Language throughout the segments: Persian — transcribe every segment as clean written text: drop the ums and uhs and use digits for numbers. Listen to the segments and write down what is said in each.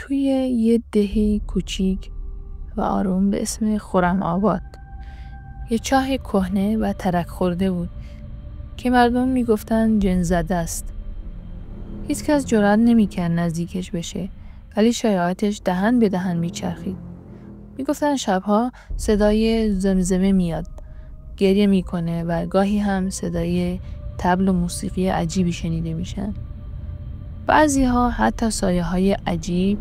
توی یه دهی کوچیک و آروم به اسم خرم آباد یه چاه کهنه و ترک خورده بود که مردم میگفتن جن زده است. هیچ کس جرئت نمیکرد نزدیکش بشه، ولی شایعاتش دهن به دهن میچرخید. میگفتن شبها صدای زمزمه میاد، گریه میکنه و گاهی هم صدای طبل و موسیقی عجیبی شنیده میشن. بعضی ها حتی سایه های عجیب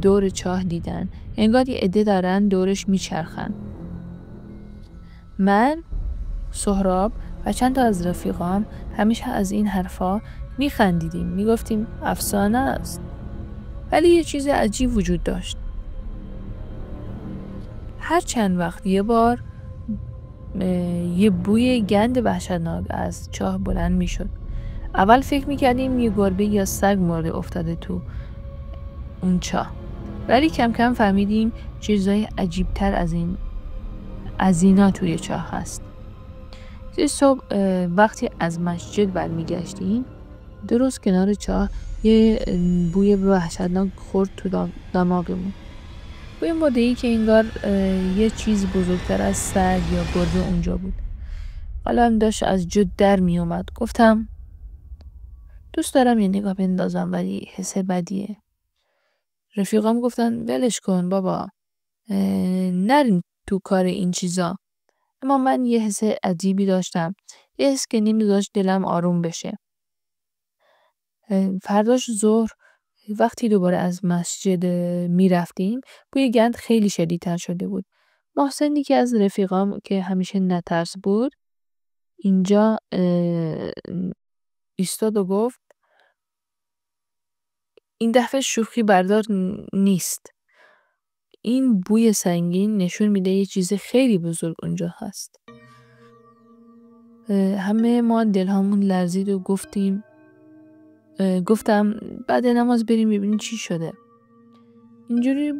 دور چاه دیدن، انگار یه عده دارن دورش میچرخن. من، سهراب و چند تا از رفیقام همیشه از این حرفا میخندیدیم، میگفتیم افسانه است. ولی یه چیز عجیب وجود داشت. هر چند وقت یه بار یه بوی گند وحشتناک از چاه بلند میشد. اول فکر میکردیم یه گربه یا سگ مرده افتاده تو اون چاه، ولی کم کم فهمیدیم چیزای عجیبتر از اینا توی چاه هست. یه صبح وقتی از مسجد برمیگشتیم، درست کنار چاه یه بوی وحشتناک خورد تو دماغمون. بوی مدعی که انگار یه چیز بزرگتر از سگ یا گربه اونجا بود. قلبم داشت از جد در می اومد. گفتم دوست دارم یه نگاه بندازم، ولی حس بدیه. رفیقام گفتن ولش کن بابا، نریم تو کار این چیزا. اما من یه حس عجیبی داشتم، یه حس که نمیذاشت دلم آروم بشه. فرداش ظهر وقتی دوباره از مسجد می رفتیم، بوی گند خیلی شدیدتر شده بود. محسن که از رفیقام که همیشه نترس بود اینجا ایستاد و گفت این دفعه شوخی بردار نیست. این بوی سنگین نشون میده یه چیز خیلی بزرگ اونجا هست. همه ما دلهامون لرزید و گفتم بعد نماز بریم ببینیم چی شده. اینجوری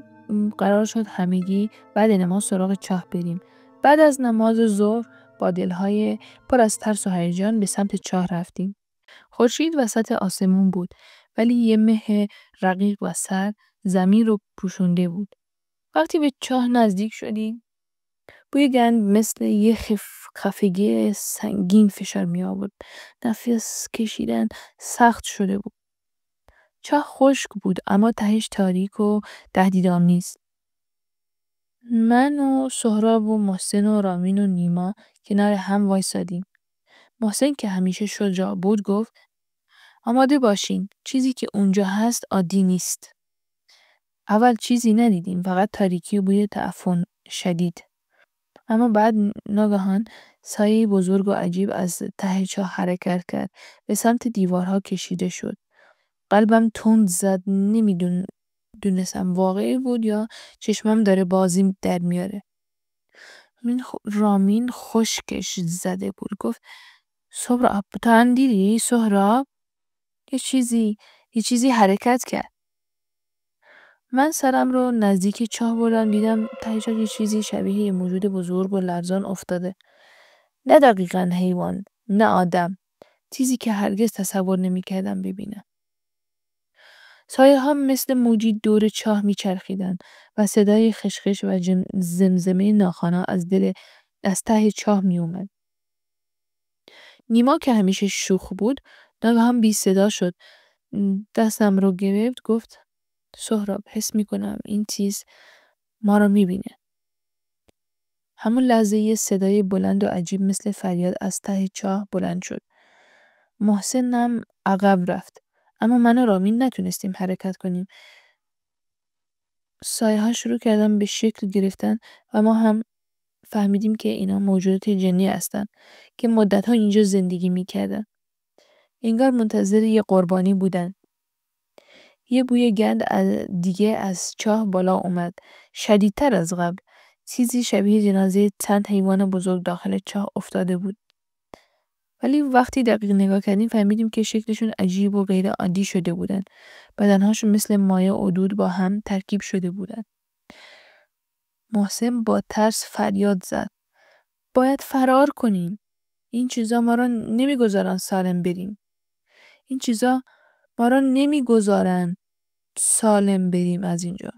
قرار شد همگی بعد نماز سراغ چاه بریم. بعد از نماز ظهر با دلهای پر از ترس و هیجان به سمت چاه رفتیم. خورشید وسط آسمون بود، ولی یه مه رقیق و سرد زمین رو پوشونده بود. وقتی به چاه نزدیک شدیم، بوی گند مثل یه خفگی سنگین فشار می آورد. نفس کشیدن سخت شده بود. چاه خشک بود، اما تهش تاریک و تهدیدآمیز. من و سهراب و محسن و رامین و نیما کنار هم وایسادیم. محسن که همیشه شجاع بود گفت آماده باشین، چیزی که اونجا هست عادی نیست. اول چیزی ندیدیم، فقط تاریکی و بوی تعفن شدید. اما بعد ناگهان سایه بزرگ و عجیب از ته چاه حرکت کرد، به سمت دیوارها کشیده شد. قلبم تند زد، نمیدونستم واقعی بود یا چشمم داره بازی در میاره. رامین خشکش زده بود، گفت سهراب تو هم دیدی سهراب؟ یه چیزی حرکت کرد. من سرم رو نزدیک چاه بردم، دیدم ته چاه یه چیزی شبیه یه موجود بزرگ و لرزان افتاده. نه دقیقاً حیوان، نه آدم، چیزی که هرگز تصور نمی‌کردم ببینم. سایه ها مثل موجی دور چاه میچرخیدن و صدای خشخش و زمزمه ناخوانا از ته چاه می اومد. نیما که همیشه شوخ بود ناگهان بی صدا شد، دستم رو گرفت، گفت سهراب حس میکنم این چیز ما رو میبینه. همون لحظه یه صدای بلند و عجیب مثل فریاد از ته چاه بلند شد. محسنم عقب رفت، اما من و رامین نتونستیم حرکت کنیم. سایه ها شروع کردن به شکل گرفتن و ما هم فهمیدیم که اینا موجودات جنی هستن که مدت ها اینجا زندگی میکردن. انگار منتظر یه قربانی بودن. یه بوی گند دیگه از چاه بالا اومد، شدیدتر از قبل. چیزی شبیه جنازه چند حیوان بزرگ داخل چاه افتاده بود. ولی وقتی دقیق نگاه کردیم فهمیدیم که شکلشون عجیب و غیر عادی شده بودن. بدنهاشون مثل مایع و دود با هم ترکیب شده بودن. محسن با ترس فریاد زد. باید فرار کنیم. این چیزا ما را نمیگذارن سالم بریم. این چیزا ما را نمیگذارن. سالم بریم از اینجا.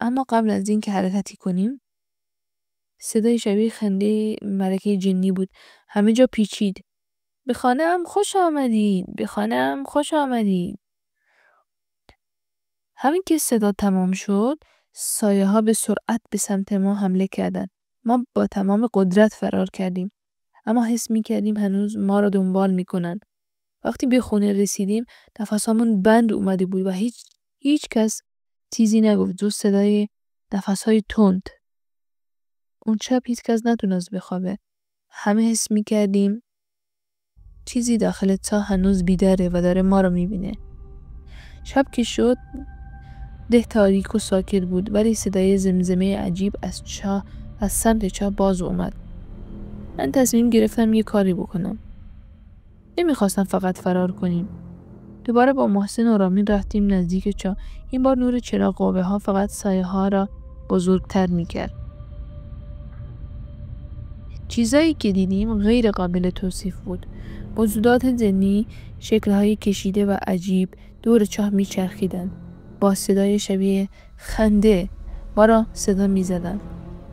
اما قبل از این که حرکتی کنیم صدای شبیه خنده ملکه جنی بود. همه جا پیچید. به خانه‌ام خوش آمدید. به خانه‌ام خوش آمدید. همین که صدا تمام شد سایه ها به سرعت به سمت ما حمله کردند. ما با تمام قدرت فرار کردیم. اما حس می کردیم هنوز ما را دنبال می کنن. وقتی به خونه رسیدیم نفسامون بند اومده بود و هیچ کس چیزی نگفت جز صدای نفسهای تند. اون شب هیچ کس نتونست بخوابه. همه حس می کردیم چیزی داخل تا هنوز بیداره و داره ما رو می بینه. شب که شد ده تاریک و ساکت بود ولی صدای زمزمه عجیب از سمت چاه باز اومد. من تصمیم گرفتم یه کاری بکنم. نمیخواستم فقط فرار کنیم. دوباره با محسن و رامین رفتیم نزدیک چاه. این بار نور چراغ قوه ها فقط سایه ها را بزرگتر میکرد. چیزایی که دیدیم غیر قابل توصیف بود. موجودات جنی شکل‌های کشیده و عجیب دور چاه میچرخیدند. با صدای شبیه خنده ما را صدا میزدند.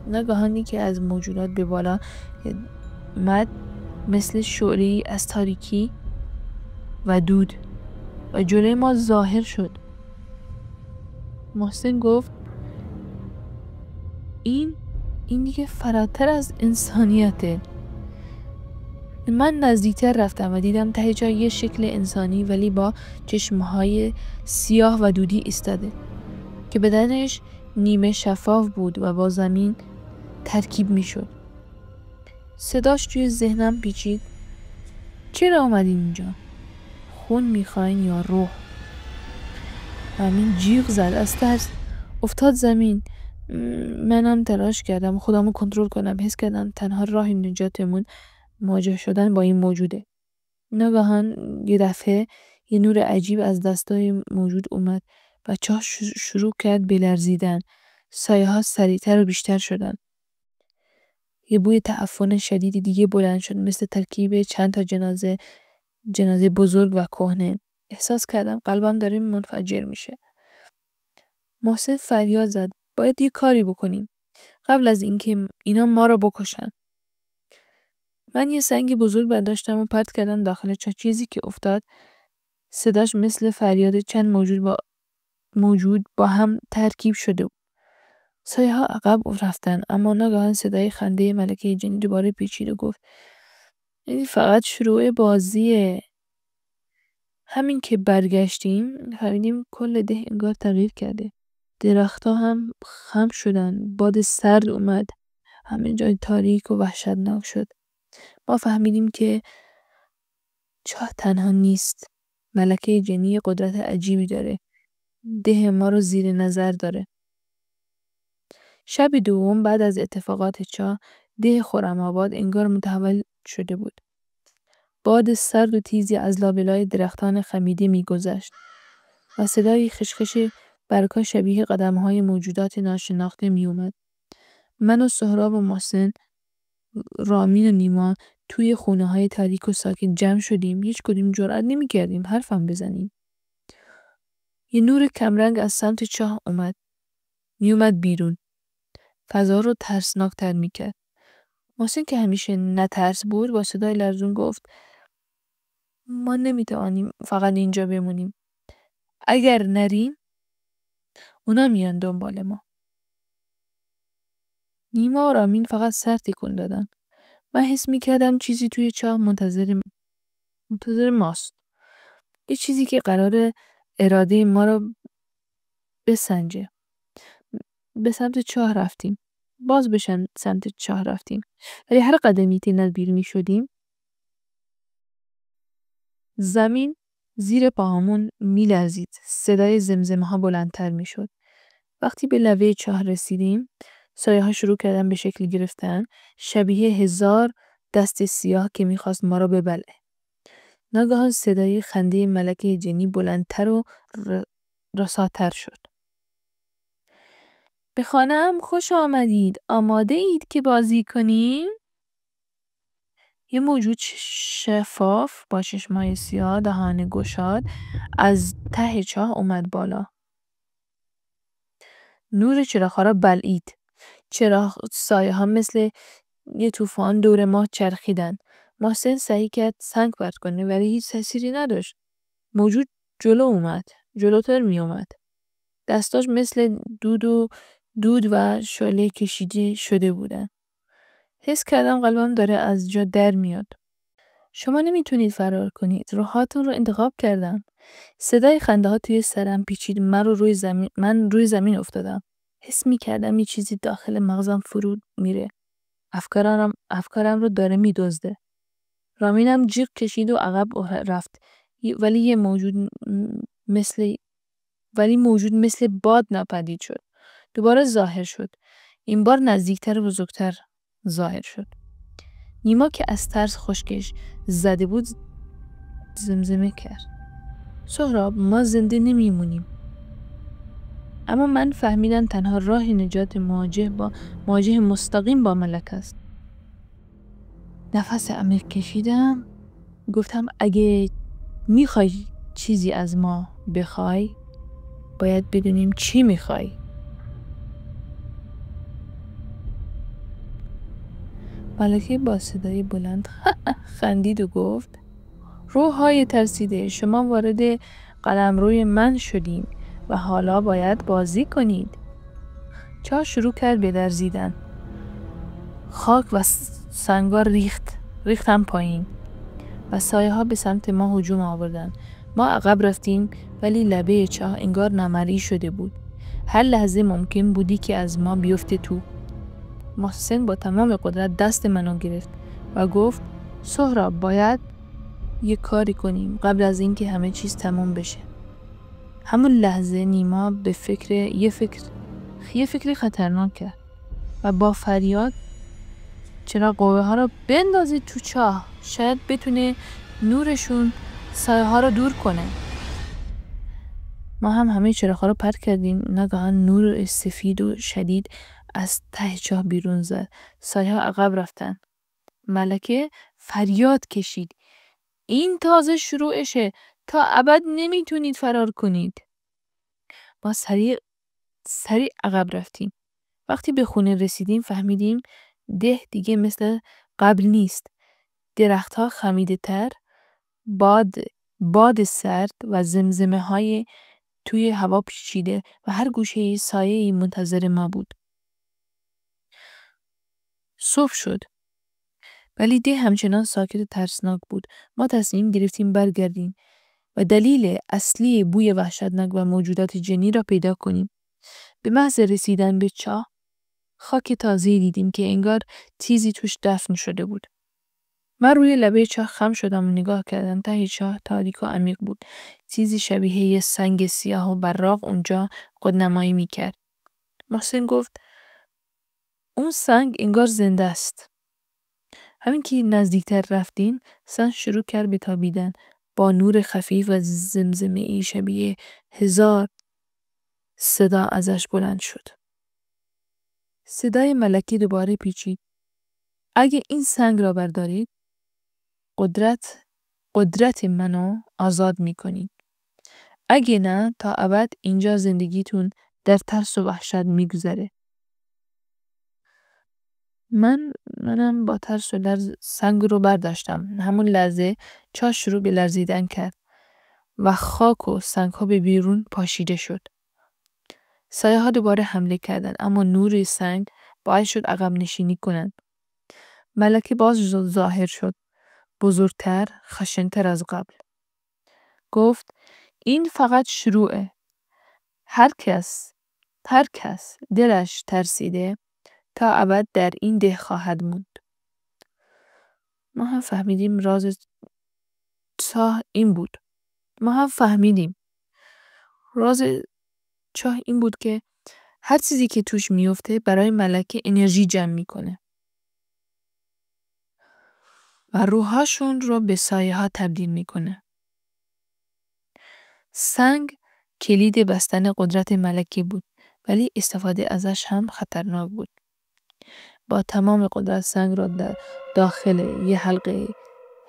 ناگهان که از موجودات به بالا مد مثل شعله‌ای از تاریکی و دود و جلوی ما ظاهر شد. محسن گفت این دیگه فراتر از انسانیته. من نزدیکتر رفتم و دیدم ته جای یه شکل انسانی ولی با چشمهای سیاه و دودی ایستاده که بدنش نیمه شفاف بود و با زمین ترکیب می شد. صداش توی ذهنم پیچید. چرا آمدین اینجا؟ خون میخواین یا روح؟ همین جیغ زد از ترس افتاد زمین. منم تلاش کردم خودمو کنترل کنم. حس کردم تنها راه نجاتمون مواجه شدن با این موجوده. ناگهان یه دفعه یه نور عجیب از دستای موجود اومد و چاه شروع کرد به لرزیدن. سایه ها سریعتر و بیشتر شدن. یه بوی تعفن شدیدی دیگه بلند شد مثل ترکیب چند تا جنازه بزرگ و کهنه. احساس کردم قلبم داره منفجر میشه. محسن فریاد زد باید یه کاری بکنیم قبل از اینکه اینا ما رو بکشن. من یه سنگ بزرگ برداشتم و پرت کردم داخل چاه. چیزی که افتاد صداش مثل فریاد چند موجود با هم ترکیب شده بود. سایه ها عقب رفتن اما ناگهان صدای خنده ملکه جنی دوباره پیچید و گفت این فقط شروع بازیه. همین که برگشتیم فهمیدیم کل ده انگار تغییر کرده. درختها هم خم شدن. باد سرد اومد. همه جای تاریک و وحشتناک شد. ما فهمیدیم که چاه تنها نیست. ملکه جنی قدرت عجیبی داره. ده ما رو زیر نظر داره. شب دوم بعد از اتفاقات چاه ده خرم‌آباد انگار متحول شده بود. باد سرد و تیزی از لابلای درختان خمیده میگذشت و صدای خشخش برگ‌ها شبیه قدم‌های موجودات ناشناخته میومد. من و سهراب و محسن، رامین و نیما توی خونه‌های تاریک و ساکت جمع شدیم. هیچ کدوم جرئت نمی‌کردیم حرفم بزنیم. یه نور کمرنگ از سمت چاه میومد بیرون. فضا رو ترسناک‌تر می‌کرد. محسن که همیشه نترس بود با صدای لرزون گفت ما نمیتوانیم فقط اینجا بمونیم. اگر نریم اونا میان دنبال ما. نیما و رامین فقط سر تکون دادن. من حس میکردم چیزی توی چاه منتظر ماست. یه چیزی که قراره اراده ما رو بسنجه. به سمت چاه رفتیم. سمت چاه رفتیم. ولی هر قدمی که بیرون می شدیم زمین زیر پاهامون می لرزید. صدای زمزمه ها بلندتر می شد. وقتی به لبه چاه رسیدیم سایه ها شروع کردن به شکل گرفتن شبیه 1000 دست سیاه که میخواست ما را ببله. ناگهان صدای خنده ملکه جنی بلندتر و رساتر شد. به خانه‌ام خوش آمدید. آماده اید که بازی کنیم؟ یه موجود شفاف با چشمای سیاه، دهان گشاد از ته چاه اومد بالا. نور چراغ‌ها را بلعید. سایه ها مثل یه طوفان دور ما چرخیدن. محسن سعی کرد سنگ پرت کنه ولی هیچ تأثیری نداشت. موجود جلوتر می اومد. دستاش مثل دود و شعله کشیده شده بودن. حس کردم قلبم داره از جا در میاد. شما نمیتونید فرار کنید. راهاتون رو انتخاب کردم. صدای خنده ها توی سرم پیچید. من روی زمین افتادم. حس میکردم یه چیزی داخل مغزم فرود میره. افکارم رو داره میدزده. رامینم جیغ کشید و عقب رفت. ولی موجود مثل باد ناپدید شد. دوباره ظاهر شد. این بار نزدیکتر و بزرگتر ظاهر شد. نیما که از ترس خشکش زده بود زمزمه کرد. سهراب، ما زنده نمیمونیم. اما من فهمیدم تنها راه نجات مواجه مستقیم با ملک است. نفس عمیق کشیدم. گفتم اگه میخوای چیزی از ما بخوای باید بدونیم چی میخوای. ملکه با صدای بلند خندید و گفت روح‌های ترسیده، شما وارد قلمروی من شدین و حالا باید بازی کنید. چاه شروع کرد به لرزیدن. خاک و سنگا ریختن پایین و سایه ها به سمت ما هجوم آوردن. ما عقب رفتیم ولی لبه چاه انگار نمری شده بود. هر لحظه ممکن بودی که از ما بیفته تو. محسن با تمام قدرت دست منو گرفت و گفت سهراب، باید یه کاری کنیم قبل از اینکه همه چیز تموم بشه. همون لحظه نیما به یه فکر خطرناک کرد و با فریاد چرا قوه ها رو بندازید تو چاه، شاید بتونه نورشون سایه ها رو دور کنه. ما هم همه چراغ‌ها رو پرت کردیم. ناگهان نور سفید و شدید از ته چاه بیرون زد. سایه ها عقب رفتن. ملکه فریاد کشید این تازه شروعشه، تا ابد نمیتونید فرار کنید. ما سریع عقب رفتیم. وقتی به خونه رسیدیم فهمیدیم ده دیگه مثل قبل نیست. درختها خمیده تر، باد سرد و زمزمه های توی هوا پیچیده و هر گوشه سایه‌ای منتظر ما بود. صبح شد. ولی ده همچنان ساکت و ترسناک بود. ما تصمیم گرفتیم برگردیم و دلیل اصلی بوی وحشتناک و موجودات جنی را پیدا کنیم. به محض رسیدن به چاه، خاک تازه‌ای دیدیم که انگار چیزی توش دفن شده بود. من روی لبه چاه خم شدم و نگاه کردم. ته چاه تاریک و عمیق بود. چیزی شبیه یه سنگ سیاه و براق اونجا خودنمایی میکرد. محسن گفت اون سنگ انگار زنده است. همین که نزدیکتر رفتیم سنگ شروع کرد به تابیدن. با نور خفیف و زمزمه ای شبیه 1000 صدا ازش بلند شد. صدای ملکی دوباره پیچید. اگه این سنگ را بردارید قدرت منو آزاد میکنید. اگه نه تا ابد اینجا زندگیتون در ترس و وحشت میگذره. منم با ترس و لرز سنگ رو برداشتم. همون لحظه چاه شروع به لرزیدن کرد و خاک و سنگ ها به بیرون پاشیده شد. سایه ها دوباره حمله کردند اما نور سنگ باعث شد عقب نشینی کنند. ملکه باز ظاهر شد. بزرگتر، خشن‌تر از قبل. گفت این فقط شروعه. هر کس دلش ترسیده تا ابد در این ده خواهد موند. ما هم فهمیدیم راز چاه این بود که هر چیزی که توش میفته برای ملکه انرژی جمع میکنه و روحاشون رو به سایه ها تبدیل میکنه. سنگ کلید بستن قدرت ملکه بود ولی استفاده ازش هم خطرناک بود. با تمام قدرت سنگ را در داخل یه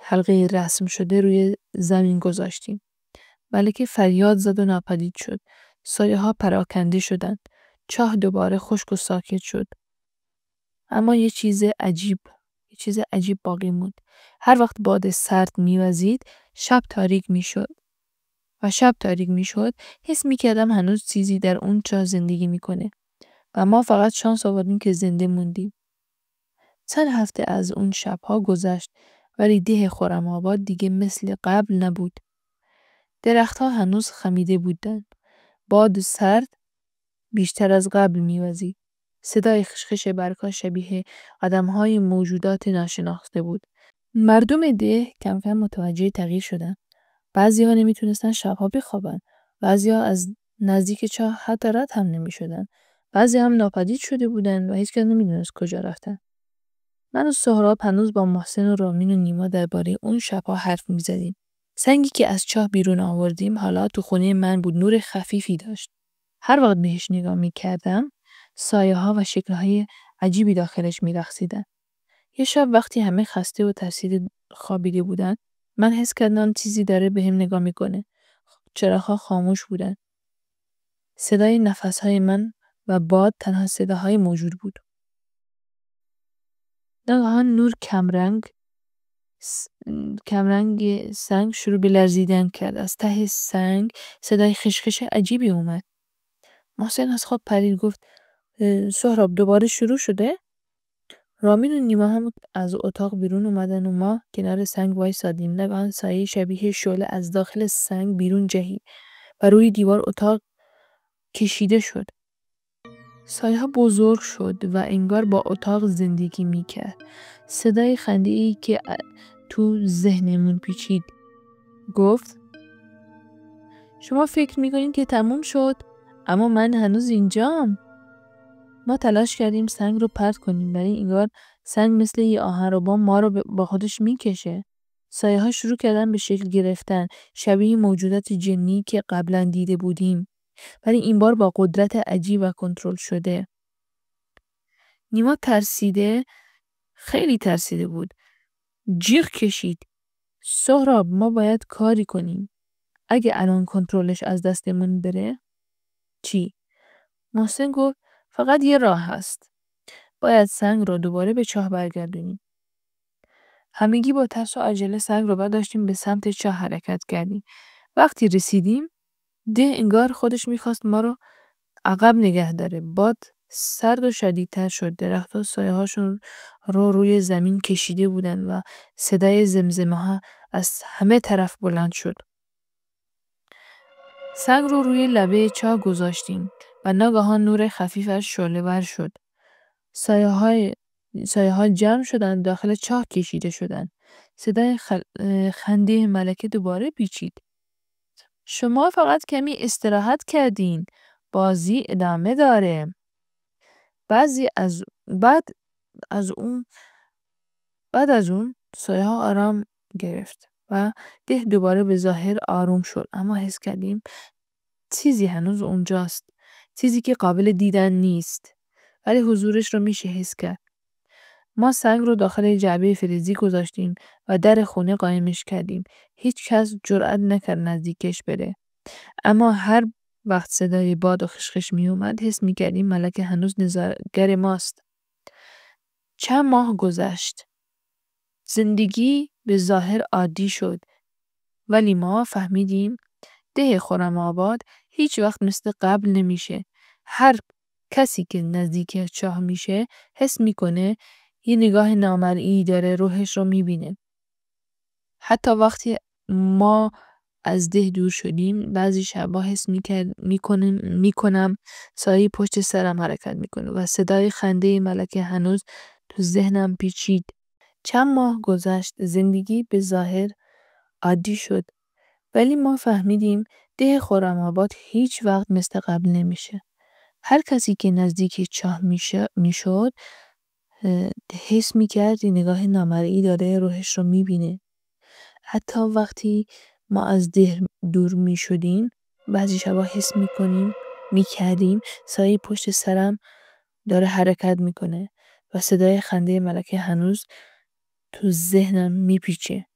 حلقه رسم شده روی زمین گذاشتیم. ملکه فریاد زد و ناپدید شد. سایه ها پراکنده شدند. چاه دوباره خشک و ساکت شد. اما یه چیز عجیب باقی موند. هر وقت باد سرد میوزید، شب تاریک میشد، حس میکردم هنوز چیزی در اون چاه زندگی میکنه. و ما فقط شانس آوردیم که زنده موندیم. چند هفته از اون شبها گذشت، ولی ده خرم‌آباد دیگه مثل قبل نبود. درختها هنوز خمیده بودن. باد سرد بیشتر از قبل میوزید. صدای خشخش برگ‌ها شبیه قدم‌های موجودات ناشناخته بود. مردم ده کم کم متوجه تغییر شدن. بعضی‌ها نمیتونستن شب‌ها بخوابن. بعضی‌ها از نزدیک چاه حتی رد هم نمی‌شدن. بعضی هم ناپدید شده بودن و هیچ کس نمیدونست کجا رفتن. من و سهراب هنوز با محسن و رامین و نیما درباره اون شب‌ها حرف می‌زدیم. سنگی که از چاه بیرون آوردیم حالا تو خونه من بود، نور خفیفی داشت. هر وقت بهش نگاه می‌کردم، سایه‌ها و شکل‌های عجیبی داخلش می‌رقصیدن. یه شب وقتی همه خسته و ترسیده خوابیده بودن، من حس کردم چیزی داره بهم نگاه میکنه. چراغ‌ها خاموش بودن. صدای نفس‌های من و باد تنها صداهای موجود بود. ناگهان نور کمرنگ سنگ شروع به لرزیدن کرد. از ته سنگ صدای خشخش عجیبی اومد. محسن از خواب پرید، گفت سهراب دوباره شروع شده؟ رامین و نیما هم از اتاق بیرون اومدن و ما کنار سنگ وایسادیم. ناگهان سایه شبیه شعله از داخل سنگ بیرون جهید و روی دیوار اتاق کشیده شد. سایه ها بزرگ شد و انگار با اتاق زندگی میکرد. صدای خنده‌ای که تو ذهنمون پیچید گفت شما فکر میکنین که تموم شد، اما من هنوز اینجام. ما تلاش کردیم سنگ رو پرت کنیم، ولی انگار سنگ مثل یه آهنربا ما رو با خودش میکشه. سایه ها شروع کردن به شکل گرفتن، شبیه موجودات جنی که قبلا دیده بودیم، ولی این بار با قدرت عجیب و کنترل شده. نیما خیلی ترسیده بود. جیغ کشید. سهراب، ما باید کاری کنیم. اگه الان کنترلش از دستمون بره؟ چی؟ محسن گفت فقط یه راه هست. باید سنگ رو دوباره به چاه برگردونیم. همگی با ترس و عجله سنگ رو برداشتیم، به سمت چاه حرکت کردیم. وقتی رسیدیم، ده انگار خودش میخواست ما رو عقب نگه داره. باد سرد و شدیدتر شد. درخت‌ها سایه‌هاشون رو روی زمین کشیده بودن و صدای زمزمه ها از همه طرف بلند شد. سنگ رو روی لبه چاه گذاشتیم و ناگهان نور خفیفش شعله‌ور شد. سایه‌ها جمع شدن، داخل چاه کشیده شدن. صدای خنده ملکه دوباره پیچید. شما فقط کمی استراحت کردین. بازی ادامه داره. بعد از اون سایه ها آرام گرفت و ده دوباره به ظاهر آروم شد، اما حس کردیم چیزی هنوز اونجاست. چیزی که قابل دیدن نیست، ولی حضورش رو میشه حس کرد. ما سنگ رو داخل جعبه فلزی گذاشتیم و در خونه قایمش کردیم. هیچ کس جرئت نکرد نزدیکش بره. اما هر وقت صدای باد و خشخش می اومد، حس می کردیم ملکه هنوز نظارگر ماست. چند ماه گذشت. زندگی به ظاهر عادی شد. ولی ما فهمیدیم ده خرم‌آباد هیچ وقت مثل قبل نمیشه. هر کسی که نزدیک چاه میشه حس میکنه یه نگاه نامرئی داره، روحش رو میبینه. حتی وقتی ما از ده دور شدیم، بعضی شبا حس میکنم سایه پشت سرم حرکت میکنه و صدای خنده ملکه هنوز تو ذهنم پیچید. چند ماه گذشت. زندگی به ظاهر عادی شد. ولی ما فهمیدیم ده خرم‌آباد هیچ وقت مثل قبل نمیشه. هر کسی که نزدیک چاه میشد حس میکرد نگاه نامرئی داره، روحش رو میبینه. حتی وقتی ما از ده دور میشدیم، بعضی شبا حس میکردیم سایه پشت سرم داره حرکت میکنه و صدای خنده ملکه هنوز تو ذهنم میپیچه.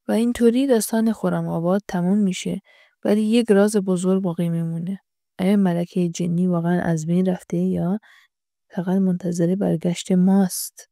و اینطوری داستان خرم آباد تموم میشه، ولی یک راز بزرگ باقی میمونه. آیا ملکه جنی واقعا از بین رفته یا فقط منتظر برگشت ماست؟